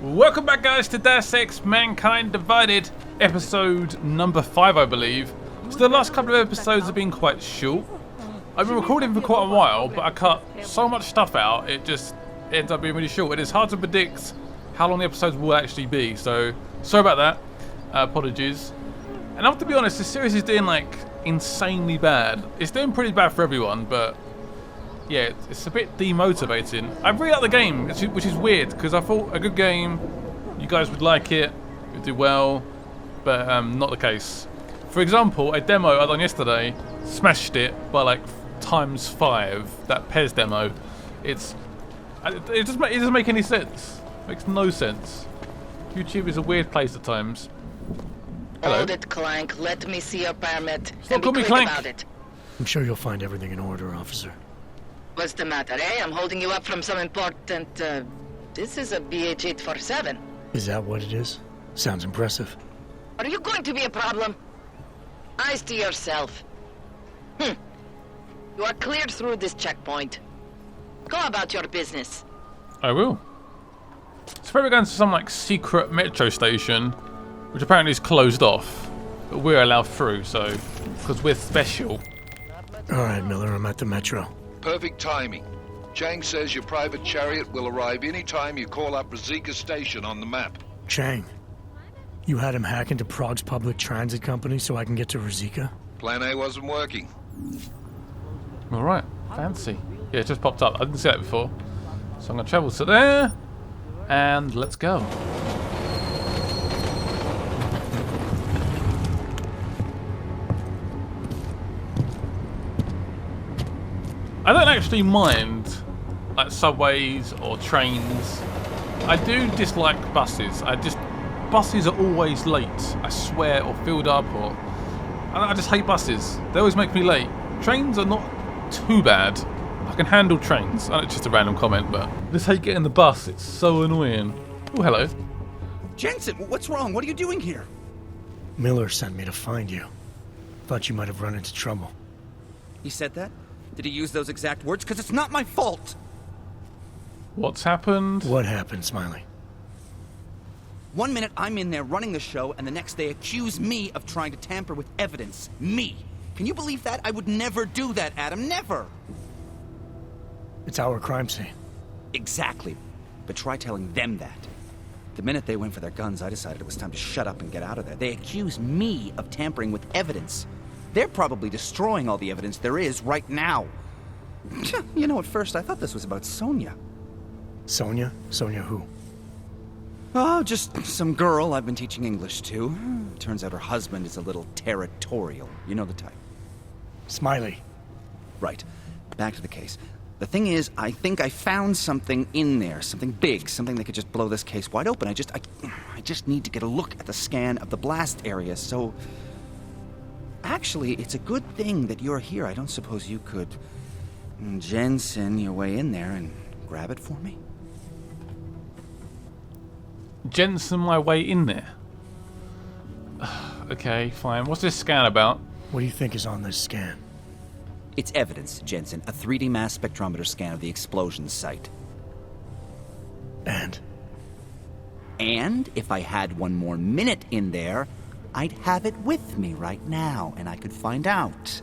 Welcome back, guys, to Deus Ex Mankind Divided, episode number 5, I believe. So the last couple of episodes have been quite short. I've been recording for quite a while, but I cut so much stuff out, it just ends up being really short. It is hard to predict how long the episodes will actually be, so sorry about that. Apologies. And I have to be honest, this series is doing like insanely bad. It's doing pretty bad for everyone, but yeah, it's a bit demotivating. I really like the game, which is weird, because I thought a good game, you guys would like it, you'd do well, but not the case. For example, a demo I done yesterday, smashed it by like ×5, that Pez demo. It doesn't make any sense. It makes no sense. YouTube is a weird place at times. Hello. Hold it, Clank. Let me see your permit. Stop calling me Clank. About it. I'm sure you'll find everything in order, officer. What's the matter, eh? I'm holding you up from some important, this is a BH-847. Is that what it is? Sounds impressive. Are you going to be a problem? Eyes to yourself. You are cleared through this checkpoint. Go about your business. I will. So we're going to some like secret metro station, which apparently is closed off, but we're allowed through, so, because we're special. Alright, Miller, I'm at the metro. Perfect timing. Chang says your private chariot will arrive any time you call up Rizika Station on the map. Chang, you had him hack into Prague's public transit company so I can get to Rizika? Plan A wasn't working. Alright, fancy. Yeah, it just popped up. I didn't see that before. So I'm going to travel to there, and let's go. I don't actually mind like subways or trains. I do dislike buses. Buses are always late, I swear, or filled up, or I just hate buses. They always make me late. Trains are not too bad. I can handle trains. I know it's just a random comment, but I just hate getting the bus. It's so annoying. Oh, hello. Jensen, what's wrong? What are you doing here? Miller sent me to find you. Thought you might have run into trouble. He said that? Did he use those exact words? Because it's not my fault! What's happened? What happened, Smiley? 1 minute I'm in there running the show, and the next they accuse me of trying to tamper with evidence. Me! Can you believe that? I would never do that, Adam. Never! It's our crime scene. Exactly. But try telling them that. The minute they went for their guns, I decided it was time to shut up and get out of there. They accuse me of tampering with evidence. They're probably destroying all the evidence there is right now. You know, at first I thought this was about Sonia. Sonia? Sonia who? Oh, just some girl I've been teaching English to. Turns out her husband is a little territorial. You know the type. Smiley. Right. Back to the case. The thing is, I think I found something in there. Something big. Something that could just blow this case wide open. I just need to get a look at the scan of the blast area, so... Actually, it's a good thing that you're here. I don't suppose you could Jensen your way in there and grab it for me? Jensen my way in there. Okay, fine. What's this scan about? What do you think is on this scan? It's evidence, Jensen. A 3D mass spectrometer scan of the explosion site. And? And if I had one more minute in there, I'd have it with me right now, and I could find out.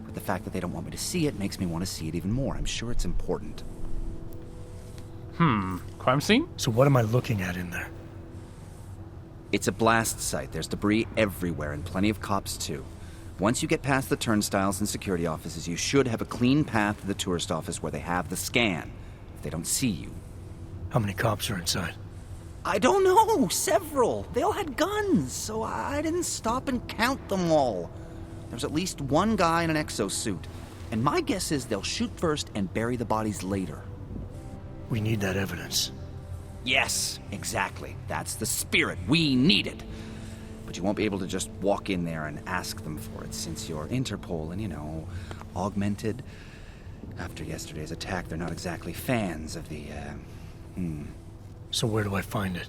But the fact that they don't want me to see it makes me want to see it even more. I'm sure it's important. Crime scene? So what am I looking at in there? It's a blast site. There's debris everywhere, and plenty of cops, too. Once you get past the turnstiles and security offices, you should have a clean path to the tourist office where they have the scan, if they don't see you. How many cops are inside? I don't know. Several. They all had guns, so I didn't stop and count them all. There's at least one guy in an exosuit, and my guess is they'll shoot first and bury the bodies later. We need that evidence. Yes, exactly. That's the spirit. We need it. But you won't be able to just walk in there and ask them for it, since you're Interpol and, you know, augmented. After yesterday's attack, they're not exactly fans of the, So where do I find it?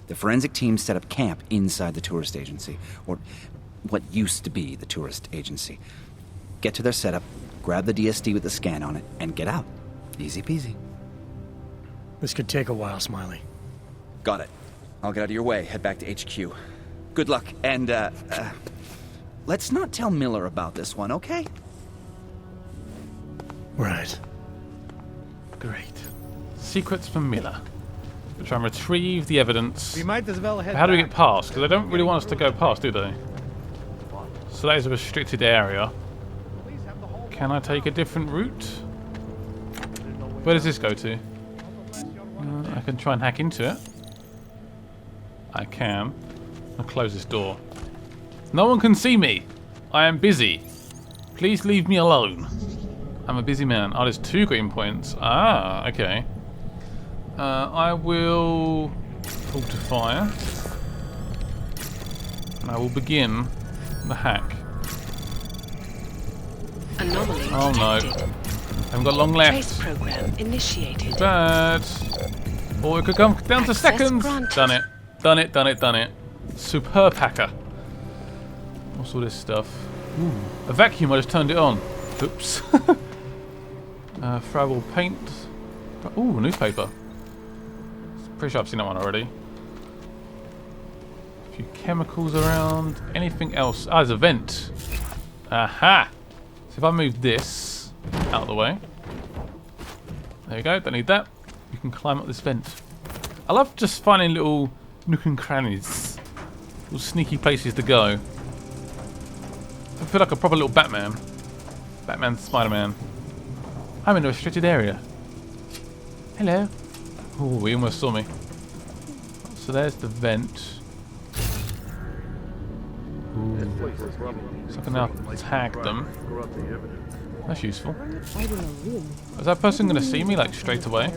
The forensic team set up camp inside the tourist agency, or what used to be the tourist agency. Get to their setup, grab the DSD with the scan on it, and get out. Easy peasy. This could take a while, Smiley. Got it. I'll get out of your way, head back to HQ. Good luck, and, let's not tell Miller about this one, okay? Right. Great. Secrets from Miller. We'll try and retrieve the evidence. We might as well head How do we back. get past? Because they don't really want us to go past, do they? So that is a restricted area. Can I take a different route? Where does this go to? I can try and hack into it. I can. I'll close this door. No one can see me. I am busy. Please leave me alone. I'm a busy man. Oh, there's 2 green points. Ah, okay. I will pull to fire. And I will begin the hack. Anomaly Oh no. detected. Haven't got long left. Trace program initiated. Bad. Or it could come down to Access seconds. granted. Done it. Done it, done it, done it. Superb hacker. What's all this stuff? Ooh, a vacuum, I just turned it on. Oops. Fragile paint. Ooh, newspaper. Pretty sure I've seen that one already. A few chemicals around. Anything else? Ah, there's a vent. Aha! So if I move this out of the way. There you go, don't need that. You can climb up this vent. I love just finding little nook and crannies. Little sneaky places to go. I feel like a proper little Batman. Batman, Spider-Man. I'm in a restricted area. Hello. Oh, he almost saw me. So there's the vent. Ooh. So I can now tag them. That's useful. Is that person going to see me, like, straight away?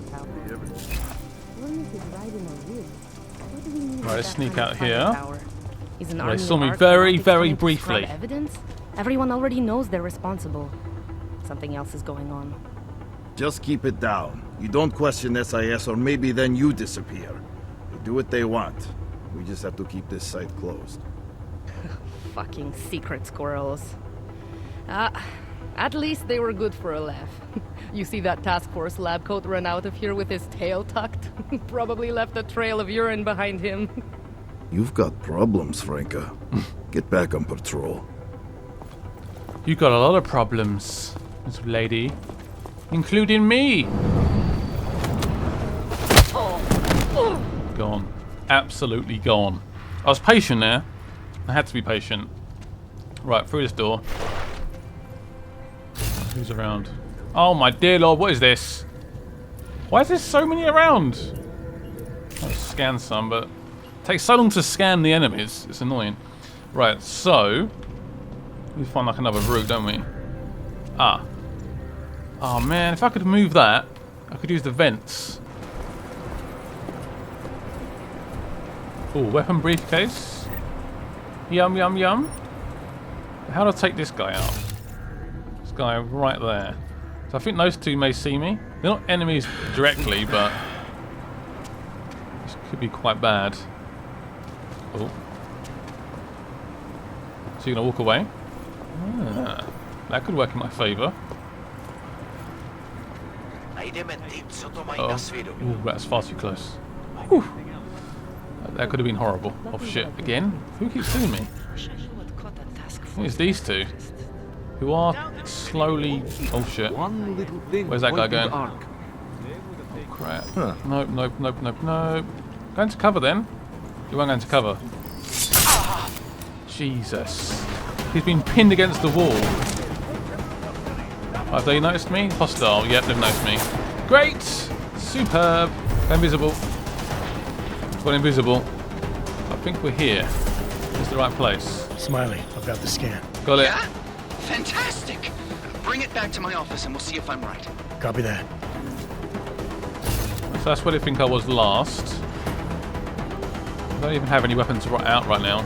Right, let's sneak out here. They saw me very, very briefly. Evidence? Everyone already knows they're responsible. Something else is going on. Just keep it down. You don't question SIS, or maybe then you disappear. They do what they want. We just have to keep this site closed. Fucking secret squirrels. At least they were good for a laugh. You see that task force lab coat run out of here with his tail tucked? Probably left a trail of urine behind him. You've got problems, Franca. Get back on patrol. You got a lot of problems, this lady. Including me! Gone. Absolutely gone. I was patient there. I had to be patient. Right, through this door. Who's around? Oh my dear lord, what is this? Why is there so many around? I'll scan some, but it takes so long to scan the enemies. It's annoying. Right, so we find like another route, don't we? Ah. Oh man, if I could move that, I could use the vents. Oh, weapon briefcase. Yum, yum, yum. How do I take this guy out? This guy right there. So I think those two may see me. They're not enemies directly, but this could be quite bad. Oh. So you're gonna walk away? Ah, that could work in my favour. Ooh, that's far too close. Whew. That could have been horrible. Oh shit, again? Who keeps seeing me? It's these two. Who are slowly... Oh shit. Where's that guy going? Oh crap. Nope, nope, nope, nope, nope. Go into cover then. You weren't going to cover. Jesus. He's been pinned against the wall. Have they noticed me? Hostile. Yep, they've noticed me. Great! Superb. Invisible. Well, invisible. I think we're here. Is the right place? Smiley, I've got the scan. Got it. Yeah? Fantastic! Bring it back to my office and we'll see if I'm right. Copy that. So that's where I think I was last. I don't even have any weapons out right now.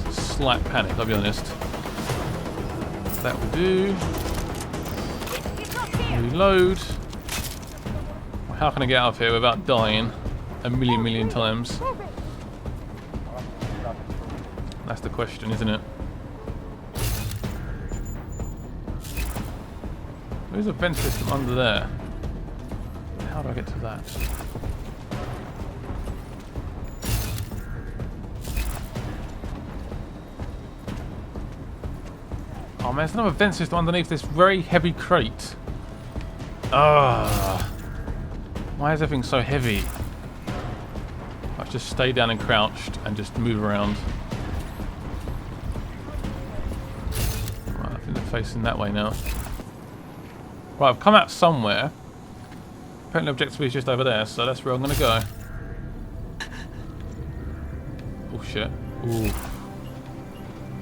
It's a slight panic, I'll be honest. That will do. Reload. How can I get out of here without dying a million times? That's the question, isn't it? There's a vent system under there. How do I get to that? Oh man, there's another vent system underneath this very heavy crate. Ah, why is everything so heavy? I should just stay down and crouched and just move around. Right, I think they're facing that way now. Right, I've come out somewhere. Apparently the objective is just over there, so that's where I'm gonna go. Oh shit. Ooh.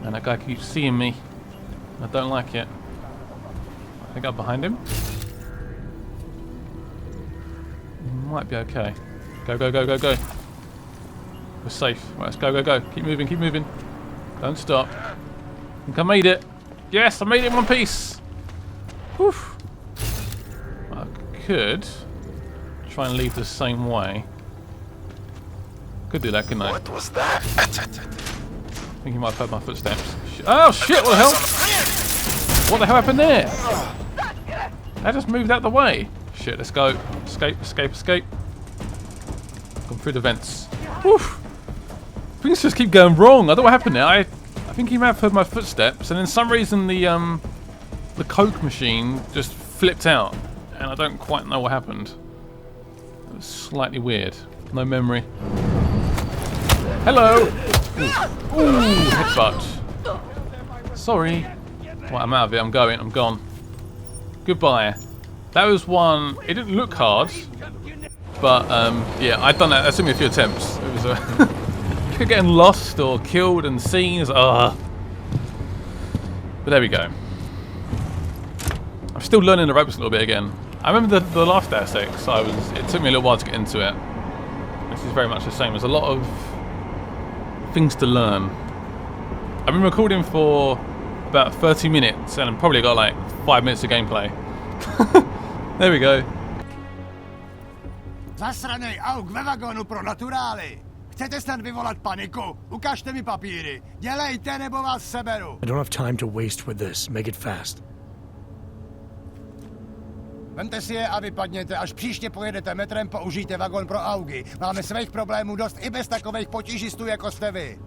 And that guy keeps seeing me. I don't like it. I think I'm behind him. Might be okay. Go, go, go, go, go. We're safe. Right, let's go, go, go. Keep moving, keep moving. Don't stop. I think I made it. Yes, I made it in one piece. Whew. I could try and leave the same way. Could do that, couldn't I? What was that? I think you might have heard my footsteps. Oh shit, what the hell? What the hell happened there? I just moved out the way. Shit, let's go. Escape, escape, escape. Come through the vents. Whew. Things just keep going wrong. I don't know what happened there. I think he may have heard my footsteps, and then some reason the Coke machine just flipped out, and I don't quite know what happened. It was slightly weird. No memory. Hello! Ooh, ooh, headbutt. Sorry. Right, I'm out of it. I'm going. I'm gone. Goodbye. That was one. It didn't look hard, but yeah, I'd done that. That took me a few attempts. It was getting lost or killed and seen. But there we go. I'm still learning the ropes a little bit again. I remember the last Deus Ex. It took me a little while to get into it. This is very much the same. There's a lot of things to learn. I've been recording for about 30 minutes and I've probably got like 5 minutes of gameplay. There we go. Zasranej aug ve vagonu pro naturály. Chcete snad vyvolat paniku? Ukažte mi papíry. Dělejte, nebo vás seberu. I don't have time to waste with this. Make it fast. Vemte si je a vypadněte. Až příště pojedete metrem, použijte vagon pro augy. Máme svých problémů dost i bez takových potížistů, jako jste vy.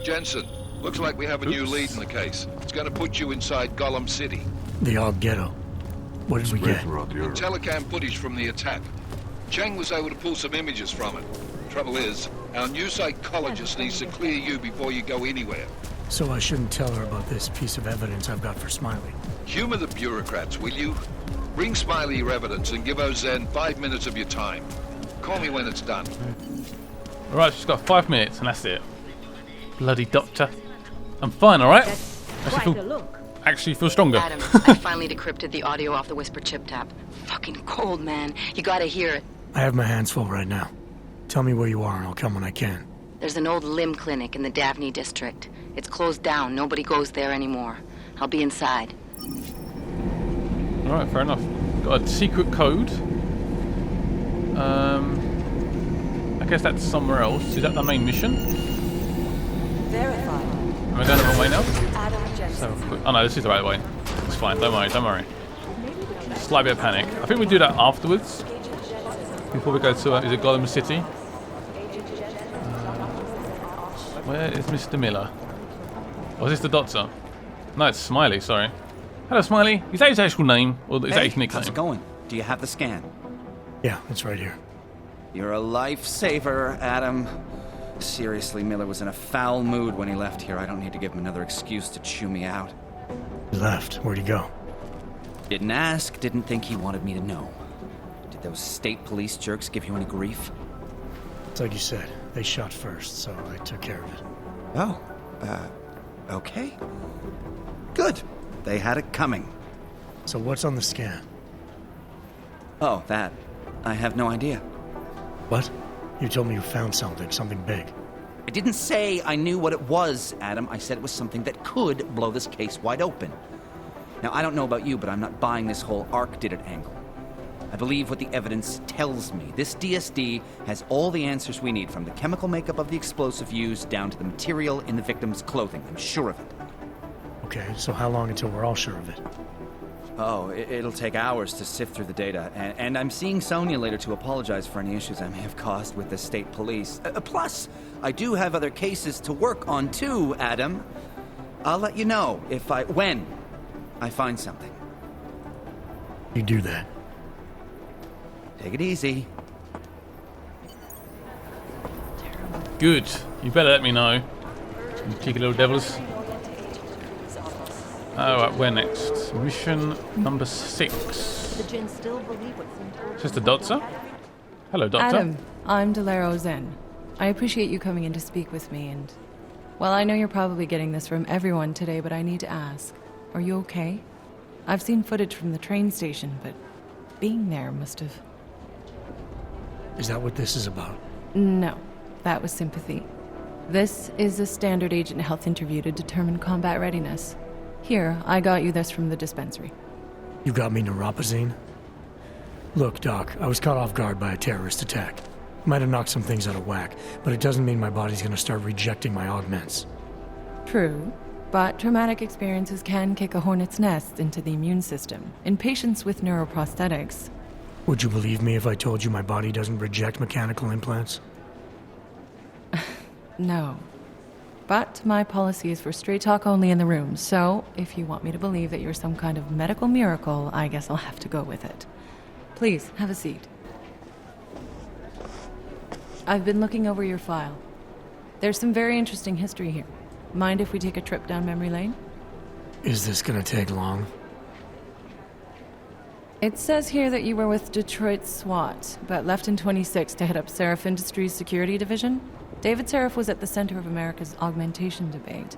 Jensen, looks like we have a new lead in the case. It's going to put you inside Gollum City. The Aug ghetto. What did we get? Telecam footage from the attack. Cheng was able to pull some images from it. Trouble is, our new psychologist needs to clear you before you go anywhere. So I shouldn't tell her about this piece of evidence I've got for Smiley. Humor the bureaucrats, will you? Bring Smiley your evidence and give Ozen 5 minutes of your time. Call me when it's done. Alright, she's got 5 minutes and that's it. Bloody doctor. I'm fine, alright? Actually feel stronger. Adam, I finally decrypted the audio off the whisper chip tap. Fucking cold, man. You gotta hear it. I have my hands full right now. Tell me where you are and I'll come when I can. There's an old limb clinic in the Daphne district. It's closed down. Nobody goes there anymore. I'll be inside. Alright, fair enough. Got a secret code. I guess that's somewhere else. Is that the main mission? Verified. Am I going the wrong way now? So quick. Oh no, this is the right way. It's fine, don't worry, don't worry. Slight bit of panic. I think we do that afterwards. Before we go to, is it Gollum City? Where is Mr. Miller? Or is this the doctor? No, it's Smiley, sorry. Hello, Smiley. Is that his actual name? Or is that his nickname? How's it going? Do you have the scan? Yeah, it's right here. You're a lifesaver, Adam. Seriously, Miller was in a foul mood when he left here. I don't need to give him another excuse to chew me out. He left. Where'd he go? Didn't ask, didn't think he wanted me to know. Did those state police jerks give you any grief? It's like you said. They shot first, so I took care of it. Oh, okay. Good. They had it coming. So what's on the scan? Oh, that. I have no idea. What? You told me you found something big. I didn't say I knew what it was, Adam. I said it was something that could blow this case wide open. Now, I don't know about you, but I'm not buying this whole Ark did it angle. I believe what the evidence tells me. This DSD has all the answers we need, from the chemical makeup of the explosive used down to the material in the victim's clothing. I'm sure of it. Okay, so how long until we're all sure of it? Oh, it'll take hours to sift through the data, and I'm seeing Sonia later to apologize for any issues I may have caused with the state police. Plus, I do have other cases to work on too, Adam. I'll let you know when I find something. You do that. Take it easy. Good. You better let me know. You cheeky little devils. Alright, where next? Mission number 6. Sister Doctor? Hello, Doctor. Adam, I'm Delaro Zen. I appreciate you coming in to speak with me, and... Well, I know you're probably getting this from everyone today, but I need to ask. Are you okay? I've seen footage from the train station, but being there must have... Is that what this is about? No, that was sympathy. This is a standard agent health interview to determine combat readiness. Here, I got you this from the dispensary. You got me neuropazine? Look, Doc, I was caught off guard by a terrorist attack. Might have knocked some things out of whack, but it doesn't mean my body's gonna start rejecting my augments. True, but traumatic experiences can kick a hornet's nest into the immune system. In patients with neuroprosthetics... Would you believe me if I told you my body doesn't reject mechanical implants? No. But my policy is for straight talk only in the room, so if you want me to believe that you're some kind of medical miracle, I guess I'll have to go with it. Please, have a seat. I've been looking over your file. There's some very interesting history here. Mind if we take a trip down memory lane? Is this gonna take long? It says here that you were with Detroit SWAT, but left in 26 to head up Seraph Industries' security division. David Seraph was at the center of America's augmentation debate.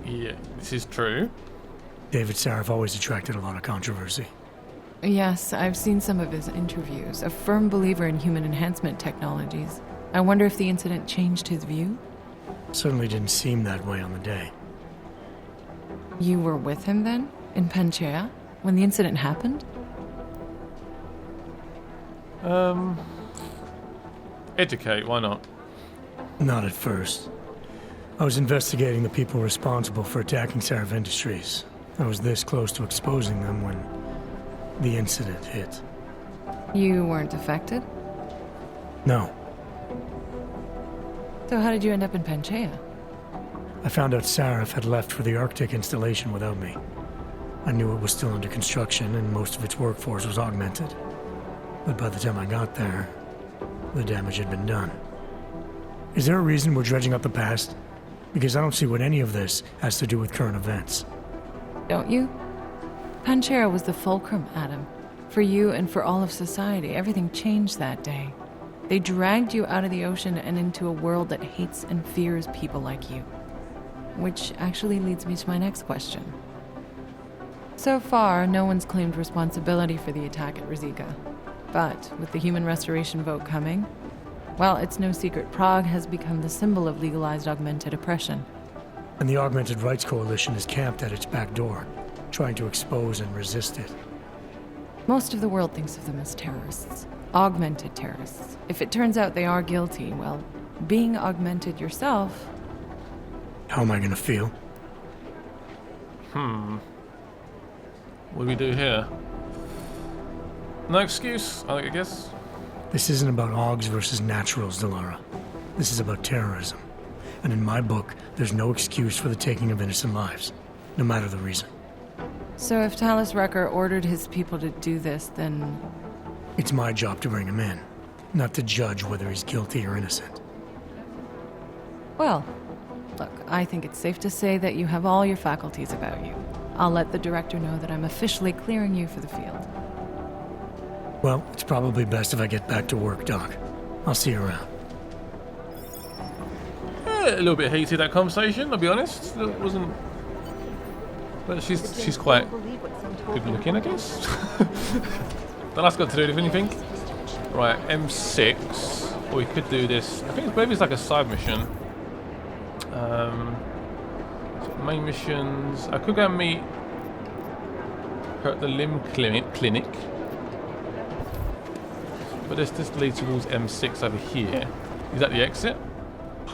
Yeah, this is true. David Seraph always attracted a lot of controversy. Yes, I've seen some of his interviews. A firm believer in human enhancement technologies. I wonder if the incident changed his view? Certainly didn't seem that way on the day. You were with him then? In Panchea? When the incident happened? Educate, why not? Not at first. I was investigating the people responsible for attacking Seraph Industries. I was this close to exposing them when the incident hit. You weren't affected? No. So how did you end up in Panchea? I found out Seraph had left for the Arctic installation without me. I knew it was still under construction and most of its workforce was augmented. But by the time I got there, the damage had been done. Is there a reason we're dredging up the past? Because I don't see what any of this has to do with current events. Don't you? Panchea was the fulcrum, Adam. For you and for all of society, everything changed that day. They dragged you out of the ocean and into a world that hates and fears people like you. Which actually leads me to my next question. So far, no one's claimed responsibility for the attack at Rizika. But with the human restoration vote coming, well, it's no secret Prague has become the symbol of legalized augmented oppression. And the Augmented Rights Coalition is camped at its back door, trying to expose and resist it. Most of the world thinks of them as terrorists. Augmented terrorists. If it turns out they are guilty, well, being augmented yourself... How am I gonna feel? What do we do here? No excuse, I guess. This isn't about Augs versus naturals, Delara. This is about terrorism. And in my book, there's no excuse for the taking of innocent lives, no matter the reason. So if Talus Rucker ordered his people to do this, then... It's my job to bring him in, not to judge whether he's guilty or innocent. Well, look, I think it's safe to say that you have all your faculties about you. I'll let the director know that I'm officially clearing you for the field. Well, it's probably best if I get back to work, Doc. I'll see you around. A little bit heated, that conversation, I'll be honest. It wasn't... But she's quite good looking, I guess. The last got to do with anything. Right, M6. Or we could do this. I think maybe it's like a side mission. Main missions. I could go and meet her at the limb clinic. But this leads towards M6 over here. Is that the exit?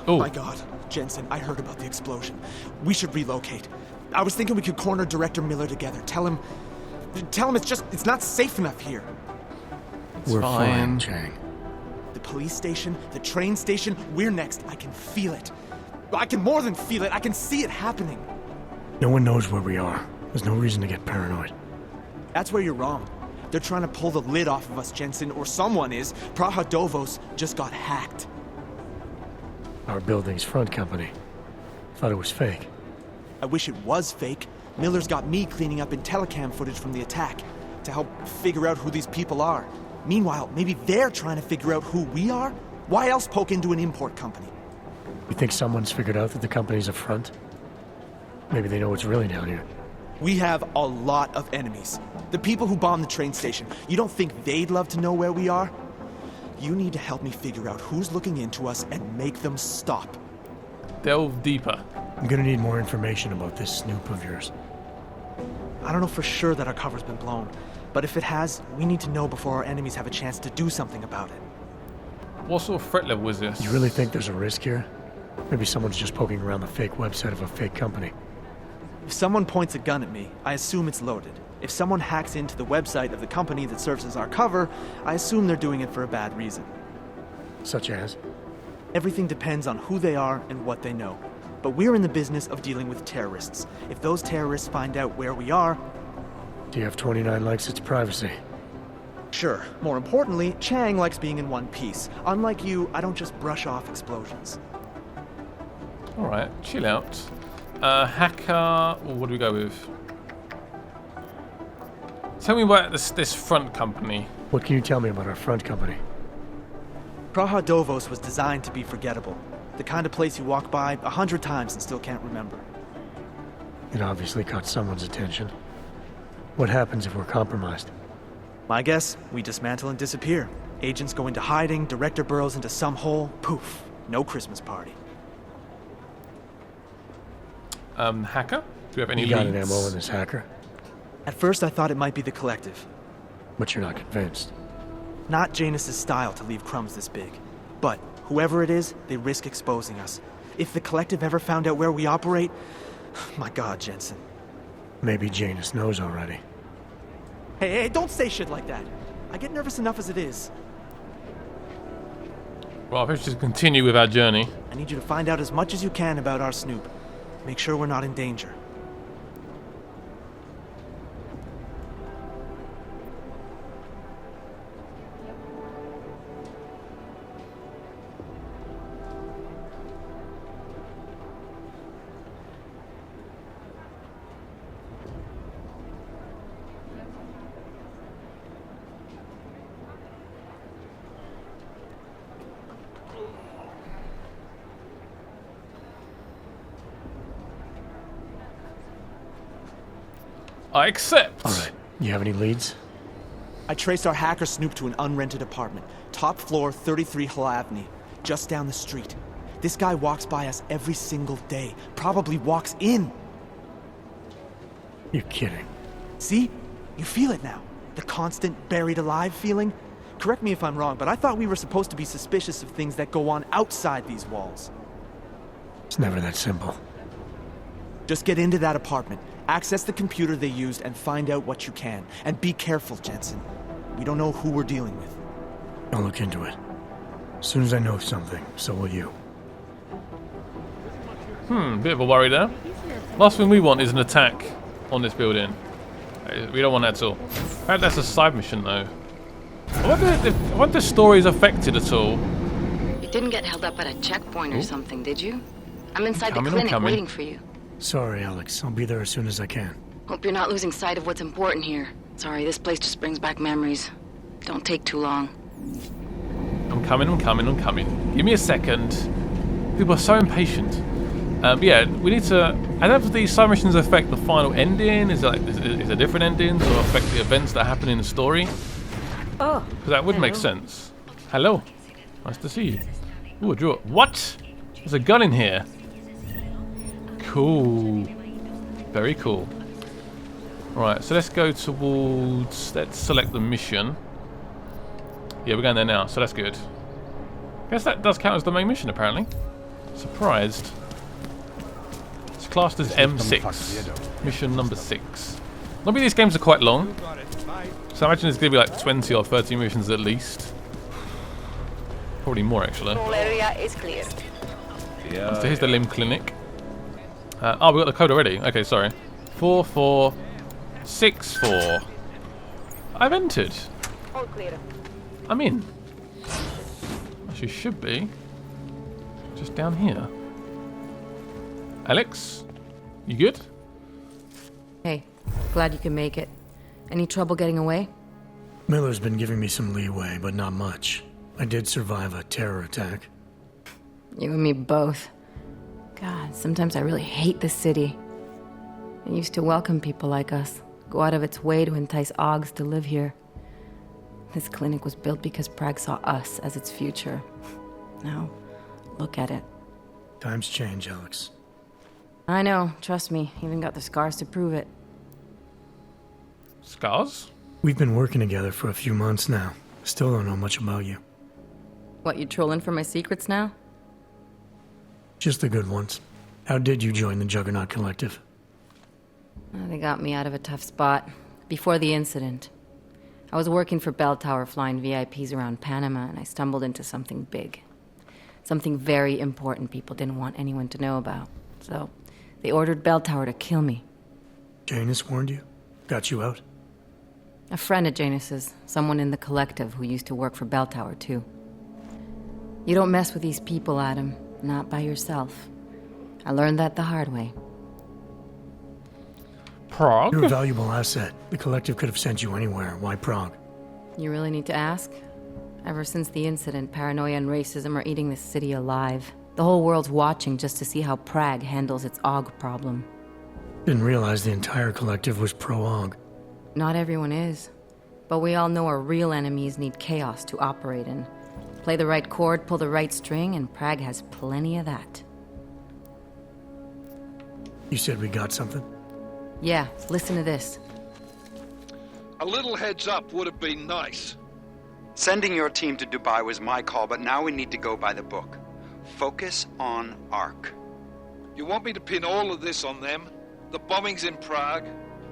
Oh my God, Jensen, I heard about the explosion. We should relocate. I was thinking we could corner Director Miller together. Tell him it's not safe enough here. We're fine, Chang. The police station, the train station, we're next. I can feel it. I can more than feel it. I can see it happening. No one knows where we are. There's no reason to get paranoid. That's where you're wrong. They're trying to pull the lid off of us, Jensen, or someone is. Praha Dovos just got hacked. Our building's front company. Thought it was fake. I wish it was fake. Miller's got me cleaning up IntelliCam footage from the attack to help figure out who these people are. Meanwhile, maybe they're trying to figure out who we are? Why else poke into an import company? You think someone's figured out that the company's a front? Maybe they know what's really down here. We have a lot of enemies. The people who bombed the train station. You don't think they'd love to know where we are? You need to help me figure out who's looking into us and make them stop. Delve deeper. I'm gonna need more information about this snoop of yours. I don't know for sure that our cover's been blown, but if it has, we need to know before our enemies have a chance to do something about it. What sort of threat level is this? You really think there's a risk here? Maybe someone's just poking around the fake website of a fake company. If someone points a gun at me, I assume it's loaded. If someone hacks into the website of the company that serves as our cover, I assume they're doing it for a bad reason. Such as? Everything depends on who they are and what they know. But we're in the business of dealing with terrorists. If those terrorists find out where we are... TF-29 likes its privacy. Sure. More importantly, Chang likes being in one piece. Unlike you, I don't just brush off explosions. Alright, chill out. Hacker... what do we go with? Tell me about this front company. What can you tell me about our front company? Praha Dovos was designed to be forgettable. The kind of place you walk by 100 times and still can't remember. It obviously caught someone's attention. What happens if we're compromised? My guess, we dismantle and disappear. Agents go into hiding, Director burrows into some hole, poof, no Christmas party. Hacker? Do you have any You got leads? an MO in this hacker? At first I thought it might be the Collective. But you're not convinced. Not Janus's style to leave crumbs this big. But whoever it is, they risk exposing us. If the Collective ever found out where we operate... My God, Jensen. Maybe Janus knows already. Hey, don't say shit like that. I get nervous enough as it is. Well, let's just continue with our journey. I need you to find out as much as you can about our Snoop. Make sure we're not in danger. I accept. Alright, you have any leads? I traced our hacker Snoop to an unrented apartment. Top floor, 33 Hlavny. Just down the street. This guy walks by us every single day. Probably walks in. You're kidding. See? You feel it now. The constant buried alive feeling. Correct me if I'm wrong, but I thought we were supposed to be suspicious of things that go on outside these walls. It's never that simple. Just get into that apartment, access the computer they used, and find out what you can. And be careful, Jensen. We don't know who we're dealing with. I'll look into it. As soon as I know something, so will you. Bit of a worry there. Last thing we want is an attack on this building. We don't want that at all. Apparently that's a side mission though. I wonder if the story is affected at all. You didn't get held up at a checkpoint or something, did you? I'm inside Coming, the clinic coming. waiting for you. Sorry, Alex. I'll be there as soon as I can. Hope you're not losing sight of what's important here. Sorry, this place just brings back memories. Don't take too long. I'm coming. Give me a second. People are so impatient. Yeah, we need to... I don't know if these side missions affect the final ending. Is there different endings or affect the events that happen in the story? Oh. Because that would make sense. Hello. Nice to see you. Ooh, a drawer. What? There's a gun in here. Cool. Very cool. Right, so let's go towards... Let's select the mission. Yeah, we're going there now, so that's good. Guess that does count as the main mission, apparently. Surprised. It's classed as M6. Mission number 6. Maybe these games are quite long. So I imagine there's going to be like 20 or 30 missions at least. Probably more actually. Whole area is clear. So here's the limb clinic. Oh, we got the code already. Okay, sorry. 4464. I've entered. All clear. I'm in. Actually, should be just down here. Alex, you good? Hey, glad you can make it. Any trouble getting away? Miller's been giving me some leeway, but not much. I did survive a terror attack. You and me both. God, sometimes I really hate this city. It used to welcome people like us, go out of its way to entice Augs to live here. This clinic was built because Prague saw us as its future. Now, look at it. Times change, Alex. I know, trust me, even got the scars to prove it. Scars? We've been working together for a few months now. Still don't know much about you. What, you trolling for my secrets now? Just the good ones. How did you join the Juggernaut Collective? They got me out of a tough spot. Before the incident. I was working for Bell Tower flying VIPs around Panama, and I stumbled into something big. Something very important people didn't want anyone to know about. So, they ordered Bell Tower to kill me. Janus warned you? Got you out? A friend of Janus's, someone in the collective who used to work for Bell Tower, too. You don't mess with these people, Adam. Not by yourself. I learned that the hard way. Prague? You're a valuable asset. The collective could have sent you anywhere. Why Prague? You really need to ask? Ever since the incident, paranoia and racism are eating this city alive. The whole world's watching just to see how Prague handles its Aug problem. Didn't realize the entire collective was pro-Aug. Not everyone is. But we all know our real enemies need chaos to operate in. Play the right chord, pull the right string, and Prague has plenty of that. You said we got something? Yeah, listen to this. A little heads up would have been nice. Sending your team to Dubai was my call, but now we need to go by the book. Focus on Ark. You want me to pin all of this on them? The bombings in Prague,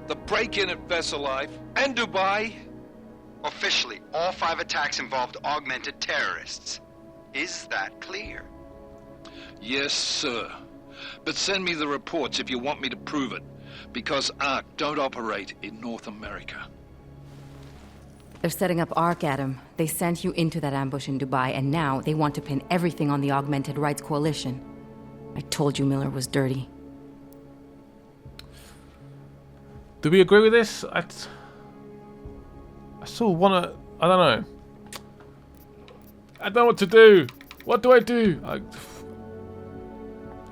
the break-in at Vesellife, and Dubai? Officially, all 5 attacks involved augmented terrorists. Is that clear? Yes, sir. But send me the reports if you want me to prove it, because Ark don't operate in North America. They're setting up Ark, Adam. They sent you into that ambush in Dubai, and now they want to pin everything on the Augmented Rights Coalition. I told you Miller was dirty. Do we agree with this? I sort of wanna... I don't know. I don't know what to do. What do I do? I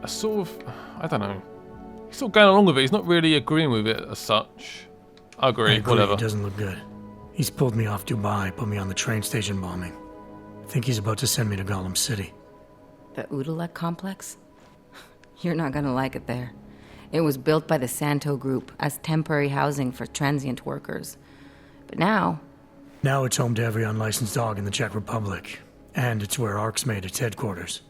sort of... I don't know. He's sort of going along with it. He's not really agreeing with it as such. I agree. Whatever. It doesn't look good. He's pulled me off Dubai, put me on the train station bombing. I think he's about to send me to Gollum City. The Udalek complex? You're not gonna like it there. It was built by the Santo Group as temporary housing for transient workers. But now... Now it's home to every unlicensed dog in the Czech Republic. And it's where Ark's made its headquarters.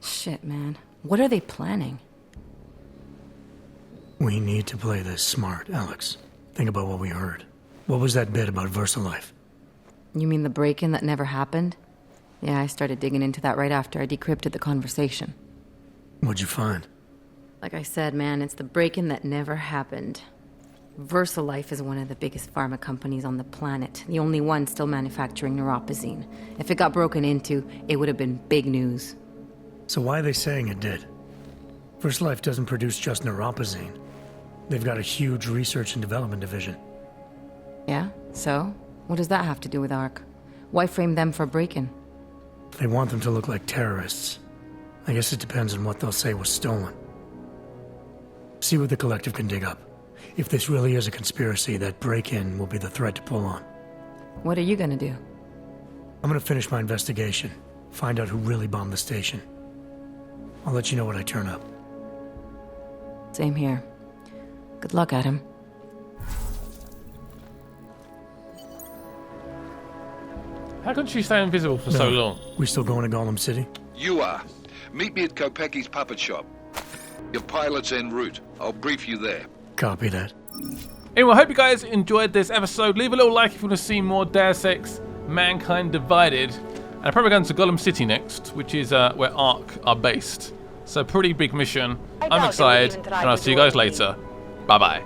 Shit, man. What are they planning? We need to play this smart, Alex. Think about what we heard. What was that bit about VersaLife? You mean the break-in that never happened? Yeah, I started digging into that right after I decrypted the conversation. What'd you find? Like I said, man, it's the break-in that never happened. VersaLife is one of the biggest pharma companies on the planet, the only one still manufacturing neuropozyne. If it got broken into, it would have been big news. So why are they saying it did? VersaLife doesn't produce just neuropozyne. They've got a huge research and development division. Yeah? So? What does that have to do with Ark? Why frame them for break-in? They want them to look like terrorists. I guess it depends on what they'll say was stolen. See what the collective can dig up. If this really is a conspiracy, that break-in will be the thread to pull on. What are you gonna do? I'm gonna finish my investigation. Find out who really bombed the station. I'll let you know when I turn up. Same here. Good luck, Adam. How could she stay invisible for so long? We still going to Gollum City? You are. Meet me at Kopecki's puppet shop. Your pilot's en route. I'll brief you there. Copy that. Anyway, I hope you guys enjoyed this episode. Leave a little like if you want to see more Deus Ex Mankind Divided. And I'm probably going to Gollum City next, which is where Ark are based. So pretty big mission. I'm excited, and I'll see you guys later. Bye-bye.